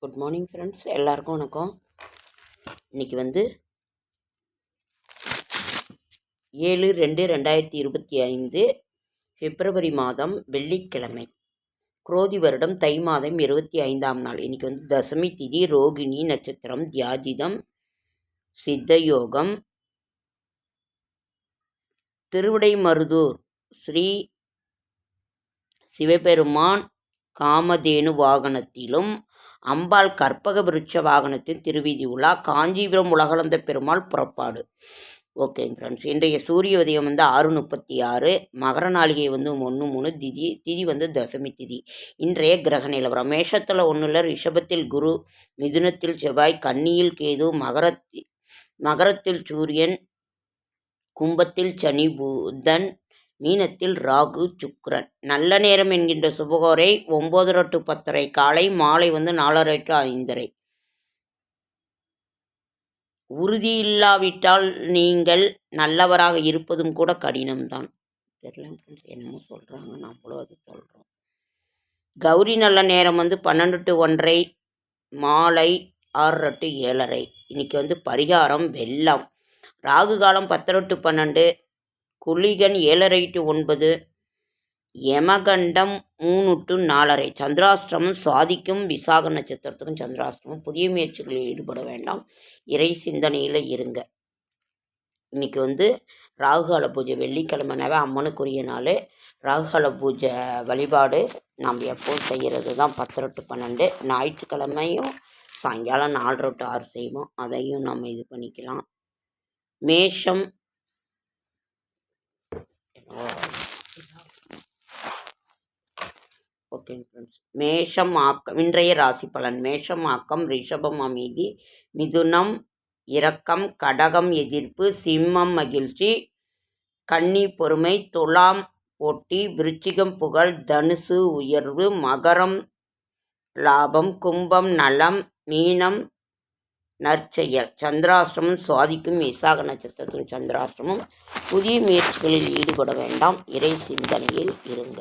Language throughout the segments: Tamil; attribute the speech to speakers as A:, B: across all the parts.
A: குட் மார்னிங் ஃப்ரெண்ட்ஸ், எல்லாருக்கும் வணக்கம். இன்றைக்கி வந்து 7/2/2025 பிப்ரவரி மாதம் வெள்ளிக்கிழமை, குரோதி வருடம் தை மாதம் 25ஆம் நாள். இன்றைக்கி வந்து தசமி திதி, ரோகிணி நட்சத்திரம், தியாஜிதம், சித்தயோகம். திருவிடைமருதூர் ஸ்ரீ சிவபெருமான் காமதேனு வாகனத்திலும் அம்பாள் கற்பக விருட்ச வாகனத்தின் திருவீதி உலா. காஞ்சிபுரம் உலகளந்த பெருமாள் புறப்பாடு. ஓகேங்க ஃப்ரெண்ட்ஸ், இன்றைய சூரிய உதயம் வந்து 6:36, மகர நாளிகை வந்து 1:3, திதி வந்து தசமி திதி. இன்றைய கிரக நிலவரம்: மேஷத்தில் 1, ரிஷபத்தில் குரு, மிதுனத்தில் செவ்வாய், கன்னியில் கேது, மகரத்தில் சூரியன், கும்பத்தில் சனி புதன், மீனத்தில் ராகு சுக்கிரன். நல்ல நேரம் என்கின்ற சுபகோரை 9:30 to 10:30 காலை, மாலை வந்து 4:30 to 5:30. உறுதியில்லாவிட்டால் நீங்கள் நல்லவராக இருப்பதும் கூட கடினம்தான். தெரியல ஃப்ரெண்ட்ஸ், என்னமோ சொல்கிறாங்க, நம்மளும் அது சொல்கிறோம். கௌரி நல்ல நேரம் வந்து 12 to 1:30, மாலை 6:30 to 7:30. இன்றைக்கி வந்து பரிகாரம் வெள்ளம். ராகு காலம் 10:30 to 12, குளிகன் 7:30 to 9, யமகண்டம் 3 to 4:30. சந்திராஷ்டிரமம் சுவாதிக்கும் விசாக நட்சத்திரத்துக்கும் சந்திராஷ்டிரமம். புதிய முயற்சிகளில் ஈடுபட வேண்டாம், இறை சிந்தனையில் இருங்க. இன்றைக்கி வந்து ராகுகால பூஜை. வெள்ளிக்கிழமைனாவே அம்மனுக்குரிய நாள். ராகுகால பூஜை வழிபாடு நாம் எப்போது செய்கிறது தான் 10:30 to 12. ஞாயிற்றுக்கிழமையும் சாயங்காலம் 4:30 to 6 செய்வோம், அதையும் நம்ம இது பண்ணிக்கலாம். மேஷம் ஓகேங்க ஃப்ரெண்ட்ஸ், மேஷம் ஆக்கம். இன்றைய ராசி பலன்: மேஷம் ஆக்கம், ரிஷபம் அமைதி, மிதுனம் இரக்கம், கடகம் எதிர்ப்பு, சிம்மம் மகிழ்ச்சி, கன்னி பொறுமை, துலாம் போட்டி, விருச்சிகம் புகழ், தனுசு உயர்வு, மகரம் லாபம், கும்பம் நலம், மீனம் நற்செயல். சந்திராஷ்டிரமம் சுவாதிக்கும் விசாக நட்சத்திரத்தின் சந்திராஷ்டிரமம். புதிய முயற்சிகளில் ஈடுபட வேண்டாம், இறை சிந்தனையில் இருங்க.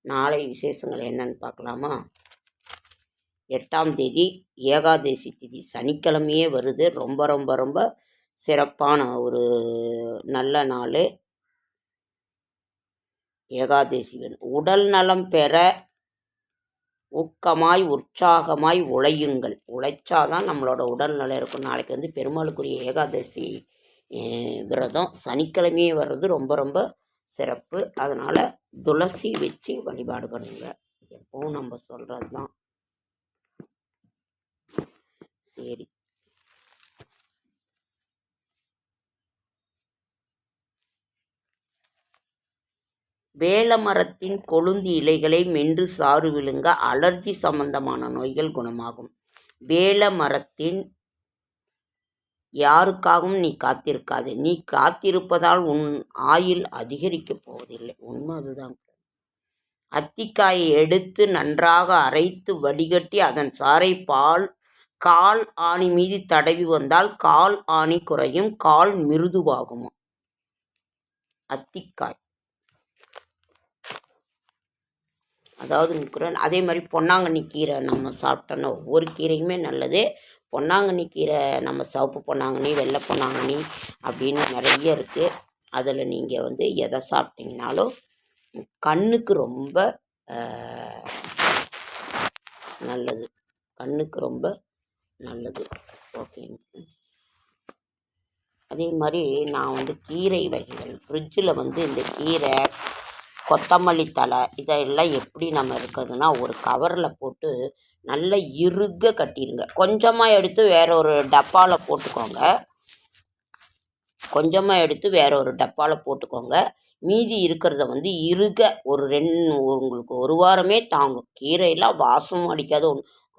A: நாளை விசேஷங்கள் என்னன்னு பார்க்கலாமா? 8ஆம் தேதி ஏகாதசி திதி, சனிக்கிழமையே வருது. ரொம்ப ரொம்ப ரொம்ப சிறப்பான ஒரு நல்ல நாள். ஏகாதசி உடல் நலம் பெற ஊக்கமாய் உற்சாகமாய் உழையுங்கள். உழைச்சாதான் நம்மளோட உடல் நலம் இருக்கும். நாளைக்கு வந்து பெருமாளுக்குரிய ஏகாதசி விரதம். சனிக்கிழமையே வர்றது ரொம்ப ரொம்ப சிறப்பு. அதனால் துளசி வச்சு வழிபாடு பண்ணுங்க. எப்பவும் நம்ம சொல்கிறது தான். சரி, வேல மரத்தின் கொழுந்து இலைகளை மென்று சாறு விழுங்க அலர்ஜி சம்பந்தமான நோய்கள் குணமாகும். வேல மரத்தின் யாருக்காகவும் நீ காத்திருக்காது. நீ காத்திருப்பதால் உன் ஆயுள் அதிகரிக்கப் போவதில்லை. உண்மை அதுதான். அத்திக்காயை எடுத்து நன்றாக அரைத்து வடிகட்டி அதன் சாறை கால் ஆணி மீது தடவி வந்தால் கால் ஆணி குறையும், கால் மிருதுவாகும். அத்திக்காய், அதாவது அதே மாதிரி பொன்னாங்கண்ணி கீரை நம்ம சாப்பிட்டோன்னா ஒவ்வொரு கீரையுமே நல்லது. பொன்னாங்கண்ணி கீரை நம்ம சிவப்பு பொன்னாங்கண்ணி, வெள்ளை பொன்னாங்கண்ணி அப்படின்னு நிறைய இருக்குது. அதில் நீங்கள் வந்து எதை சாப்பிட்டீங்கனாலும் கண்ணுக்கு ரொம்ப நல்லது. கண்ணுக்கு ரொம்ப நல்லது. ஓகேங்க. அதே மாதிரி நான் வந்து கீரை வகைகள் ஃப்ரிட்ஜில் வந்து இந்த கீரை, கொத்தமல்லி தழை இதெல்லாம் எப்படி நம்ம இருக்குதுன்னா ஒரு கவரில் போட்டு நல்லா இறுக கட்டிடுங்க. கொஞ்சமாக எடுத்து வேற ஒரு டப்பாவில் போட்டுக்கோங்க. மீதி இருக்கிறத வந்து இறுக உங்களுக்கு ஒரு வாரமே தாங்கும். கீரையெல்லாம் வாசமும் அடிக்காது,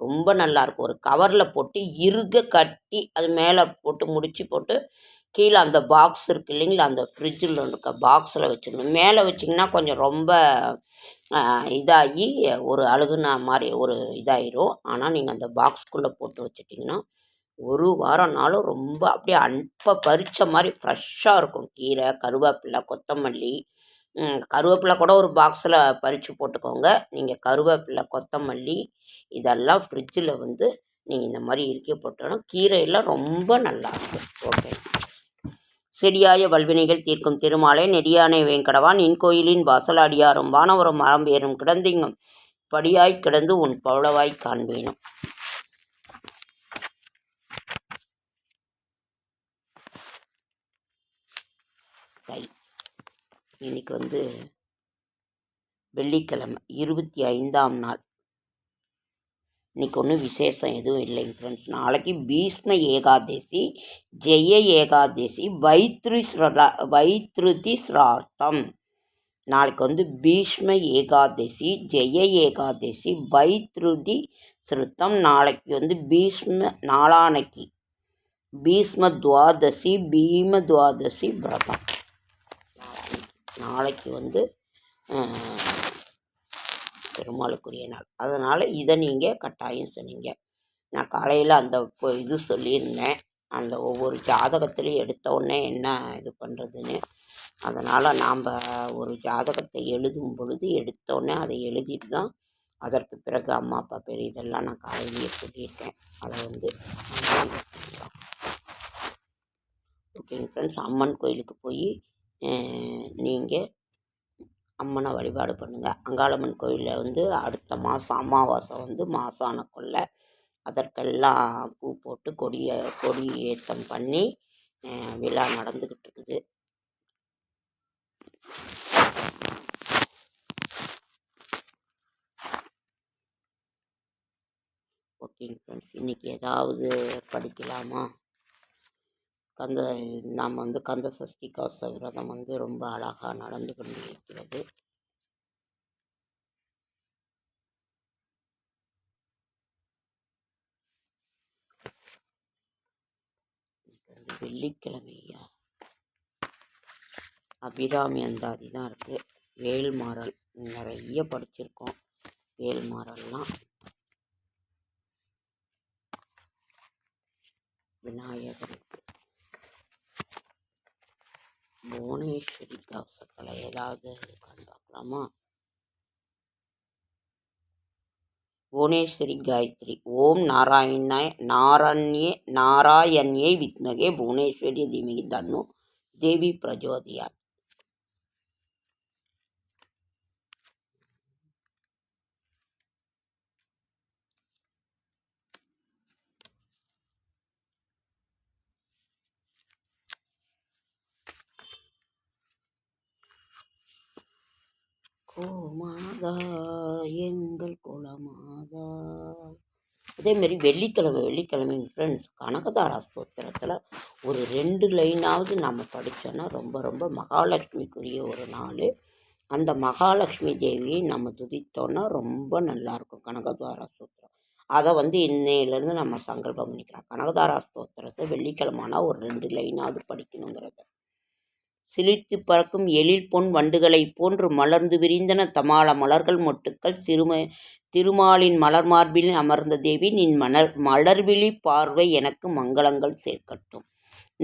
A: ரொம்ப நல்லாயிருக்கும். ஒரு கவரில் போட்டு இறுக கட்டி அது மேலே போட்டு முடிச்சு போட்டு கீழே அந்த பாக்ஸ் இருக்குது இல்லைங்களா, அந்த ஃப்ரிட்ஜில் இருக்க பாக்ஸில் வச்சிடணும். மேலே வச்சிங்கன்னா கொஞ்சம் ரொம்ப இதாகி ஒரு அழுகுன மாதிரி ஒரு இதாயிரும். ஆனால் நீங்கள் அந்த பாக்ஸ்குள்ளே போட்டு வச்சிட்டிங்கன்னா ஒரு வாரம்னாலும் ரொம்ப அப்படியே அப்போ பறித்த மாதிரி ஃப்ரெஷ்ஷாக இருக்கும். கீரை, கருவேப்பிலை, கொத்தமல்லி. கருவேப்பிலை கூட ஒரு பாக்ஸில் பறித்து போட்டுக்கோங்க. நீங்கள் கருவேப்பிலை, கொத்தமல்லி இதெல்லாம் ஃப்ரிட்ஜில் வந்து நீங்கள் இந்த மாதிரி இறுக்கி போட்டோன்னா கீரையெல்லாம் ரொம்ப நல்லாயிருக்கும். ஓகே. செடியாய வல்வினைகள் தீர்க்கும் திருமாலை நெடியானை வேங்கடவா நின் கோயிலின் வாசல் அடியாரும் வானவரும் மரம்பேறும் கிடந்திங்கும் படியாய் கிடந்து உன் பவளவாய் காண்பேனும். இன்னைக்கு வந்து வெள்ளிக்கிழமை 25ஆம் நாள். இன்றைக்கி ஒன்றும் விசேஷம் எதுவும் இல்லைங்க ஃப்ரெண்ட்ஸ். நாளைக்கு பீஷ்ம ஏகாதசி, ஜெய ஏகாதசி, வைத்ருதி ஸ்ரார்த்தம். நாளைக்கு வந்து பீஷ்ம ஏகாதசி, ஜெய ஏகாதசி, வைத்ருதி ஸ்ருத்தம். நாளைக்கு வந்து நாளானைக்கு பீஷ்ம துவாதசி, பீம துவாதசி விரதம். நாளைக்கு வந்து பெருமாளுக்குரிய நாள். அதனால் இதை நீங்கள் கட்டாயம் சொன்னீங்க. நான் காலையில் அந்த இது சொல்லியிருந்தேன், அந்த ஒவ்வொரு ஜாதகத்துலேயும் எடுத்தோடனே என்ன இது பண்ணுறதுன்னு. அதனால் நாம் ஒரு ஜாதகத்தை எழுதும் பொழுது எடுத்தோடனே அதை எழுதிட்டு தான் அதற்கு பிறகு அம்மா அப்பா பேர் இதெல்லாம் நான் காலையிலேயே சொல்லியிருக்கேன். அதை வந்து ஓகேங்க ஃப்ரெண்ட்ஸ். அம்மன் கோயிலுக்கு போய் நீங்கள் அம்மனை வழிபாடு பண்ணுங்கள். அங்காளம்மன் கோயிலில் வந்து அடுத்த மாதம் அமாவாசை வந்து மாசான கொள்ளை. அதற்கெல்லாம் பூ போட்டு கொடி ஏற்றம் பண்ணி விழா நடந்துக்கிட்டு இருக்குது. ஓகேங்க ஃப்ரெண்ட்ஸ். இன்றைக்கி ஏதாவது படிக்கலாமா? நாம் வந்து கந்த சஷ்டி கவச விரதம் வந்து ரொம்ப அழகாக நடந்து கொண்டு இருக்கிறது. வெள்ளிக்கிழமையா அபிராமி அந்தாதி தான் இருக்குது. வேல்மாறல் நிறைய படிச்சிருக்கோம். வேல்மாறல்லாம் விநாயகருக்கு, புவனேஸ்வரி கவசக்கலை ஏதாவது இருக்கான்னு பார்க்கலாமா? புவனேஸ்வரி காயத்ரி. ஓம் நாராயண்யே வித்மகே புவனேஸ்வரி தீமகி தன்னு தேவி பிரஜோதயாத். கோமாதா எங்கள் குலமாதா. அதேமாரி வெள்ளிக்கிழமை ஃப்ரெண்ட்ஸ் கனகதாரா ஸ்தோத்திரத்தில் ஒரு 2 லைனாவது நம்ம படித்தோன்னா ரொம்ப ரொம்ப மகாலட்சுமிக்குரிய ஒரு நாள். அந்த மகாலட்சுமி தேவியை நம்ம துதித்தோன்னா ரொம்ப நல்லாயிருக்கும் கனகதாரா ஸ்தோத்திரம். அதை வந்து இன்னையிலேருந்து நம்ம சங்கல்பம் பண்ணிக்கலாம். கனகதாரா ஸ்தோத்திரத்தை வெள்ளிக்கிழமைனா ஒரு 2 லைனாவது படிக்கணுங்கிறத. சிலிர்த்து பறக்கும் எழில் பொன் வண்டுகளைப் போன்று மலர்ந்து விரிந்தன தமால மலர்கள் மொட்டுக்கள் திருமாலின் மலர் மார்பில் அமர்ந்த தேவி நின் மலர்விழி பார்வை எனக்கு மங்களங்கள் சேர்க்கட்டும்.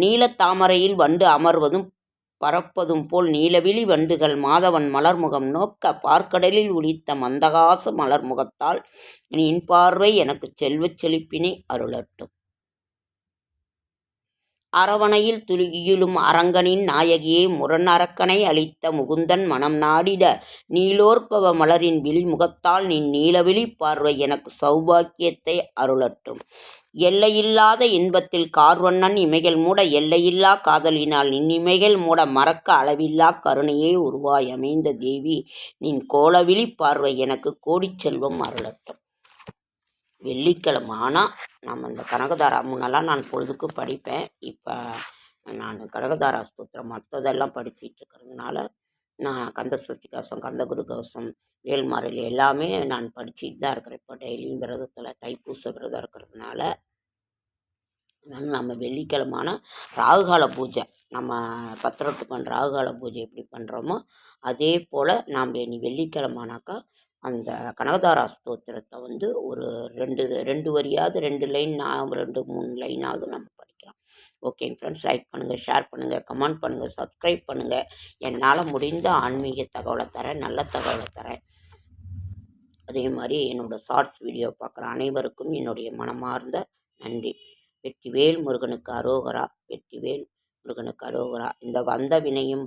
A: நீலத் தாமரையில் வண்டு அமர்வதும் பறப்பதும் போல் நீலவிழி வண்டுகள் மாதவன் மலர்முகம் நோக்க பார்க்கடலில் உளித்த மந்தகாச மலர்முகத்தால் நின் பார்வை எனக்கு செல்வச் செழிப்பினை அருளட்டும். அரவணையில் துயிலும் அரங்கனின் நாயகியே முரண் அரக்கனை அளித்த முகுந்தன் மனம் நாடிட நீலோற்பவ மலரின் விழிமுகத்தால் நின் நீலவிழி பார்வை எனக்கு சௌபாக்கியத்தை அருளட்டும். எல்லையில்லாத இன்பத்தில் கார்வண்ணன் இமைகள் மூட எல்லையில்லா காதலினால் நின் இமைகள் மூட மறக்க அளவில்லா கருணையே உருவாய் அமைந்த தேவி நின் கோலவிழி பார்வை எனக்கு கோடிச் செல்வம் அருளட்டும். வெள்ளிக்கிழமை ஆனால் நம்ம இந்த கனகதாரா முன்னெல்லாம் நான் பொழுதுக்கு படிப்பேன். இப்போ நான் கனகதாரா ஸ்தோத்திரம் மற்றதெல்லாம் படிச்சுட்டு இருக்கிறதுனால நான் கந்த சஷ்டி கவசம், கந்தகுரு கவசம், வேல்மாறல் எல்லாமே நான் படிச்சுட்டு தான் இருக்கிறேன். இப்போ டெய்லியும் விரதத்தில் தைப்பூச விரதம் இருக்கிறதுனால அதனால் நம்ம வெள்ளிக்கிழமான ராகுகால பூஜை, நம்ம பத்திரட்டுப்பன் ராகுகால பூஜை எப்படி பண்ணுறோமோ அதே போல் நாம் இனி வெள்ளிக்கிழமானாக்கா அந்த கனகதாரா ஸ்தோத்திரத்தை வந்து ஒரு 2 வரியாவது 2 லைன் 2 3 லைனாவது நம்ம படிக்கலாம். ஓகேங்க ஃப்ரெண்ட்ஸ், லைக் பண்ணுங்கள், ஷேர் பண்ணுங்கள், கமெண்ட் பண்ணுங்கள், சப்ஸ்கிரைப் பண்ணுங்கள். என்னால் முடிந்த ஆன்மீக தகவலை தரேன், நல்ல தகவலை தரேன். அதே மாதிரி என்னோடய ஷார்ட்ஸ் வீடியோ பார்க்குற அனைவருக்கும் என்னுடைய மனமார்ந்த நன்றி. வெற்றிவேல் முருகனுக்கு அரோகரா, வெற்றிவேல் முருகனுக்கு அரோகரா. இந்த வந்த வினையும்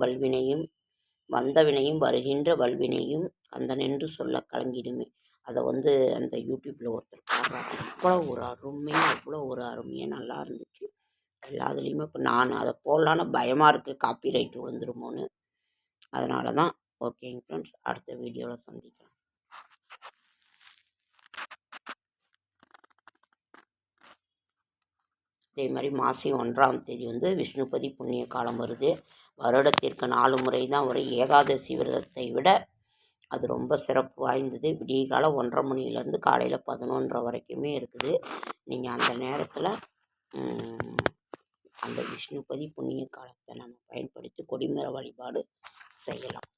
A: வருகின்ற வல்வினையும் கந்தனென்று சொல்ல கலங்கிடுமே. அதை வந்து அந்த யூடியூப்பில் ஒருத்தர் பாடுறாரு. அவ்வளோ ஒரு அருமையாக நல்லா இருந்துச்சு. எல்லாத்துலேயுமே இப்போ நான் அதை போடலான்னு பயமாக இருக்குது, காப்பி ரைட் விழுந்துருமோன்னு. அதனால தான். ஓகேங்க ஃப்ரெண்ட்ஸ், அடுத்த வீடியோவில் சந்திக்கலாம். அதே மாதிரி மாசி 1ஆம் தேதி வந்து விஷ்ணுபதி புண்ணிய காலம் வருது. வருடத்திற்கு 4 முறை தான் வரும். ஏகாதசி விரதத்தை விட அது ரொம்ப சிறப்பு வாய்ந்தது. விடிய காலம் 1:30 மணிலேருந்து காலையில் 11:30 வரைக்குமே இருக்குது. நீங்கள் அந்த நேரத்தில் அந்த விஷ்ணுபதி புண்ணிய காலத்தை நம்ம பயன்படுத்தி கொடிமர வழிபாடு செய்யலாம்.